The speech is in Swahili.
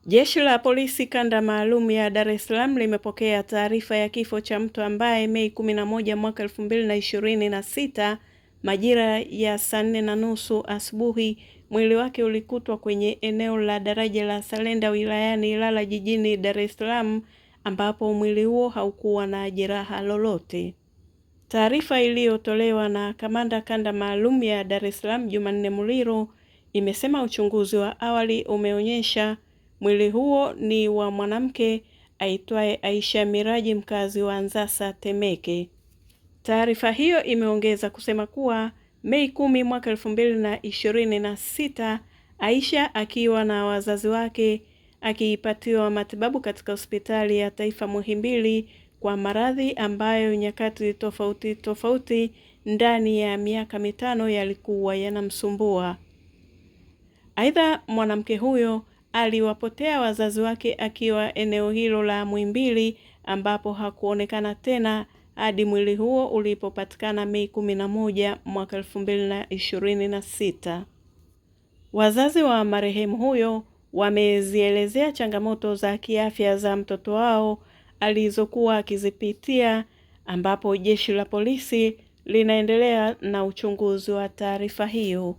Jeshi la polisi kanda maalum ya Dar es Salaam limepokea taarifa ya kifo cha mtu ambaye Mei 11 mwaka 2026 majira ya saa 4:30 asubuhi mwili wake ulikutwa kwenye eneo la daraja la Salenda wilayani Ilala jijini Dar es Salaam, ambapo mwili huo haukuwa na jeraha lolote. Taarifa iliyotolewa na kamanda kanda maalum ya Dar es Salaam Jumanne Muliro imesema uchunguzi wa awali umeonyesha mwili huo ni wa mwanamke aitwaye Aisha Miraji, mkazi wa Nzasa Temeke. Taarifa hiyo imeongeza kusema kuwa Mei 10 mwaka 2026, Aisha akiwa na wazazi wake akipatiwa matibabu katika hospitali ya taifa Muhimbili kwa maradhi ambayo nyakati tofauti ndani ya miaka 5 yalikuwa yanamsumbua. Aidha, mwanamke huyo aliwapotea wazazi wake akiwa eneo hilo la Muhimbili, ambapo hakuonekana tena hadi mwili huo ulipopatikana Mei 11 mwaka 2026. Wazazi wa marehemu huyo wamezielezea changamoto za kiafya za mtoto wao alizokuwa akizipitia, ambapo jeshi la polisi linaendelea na uchunguzi wa taarifa hiyo.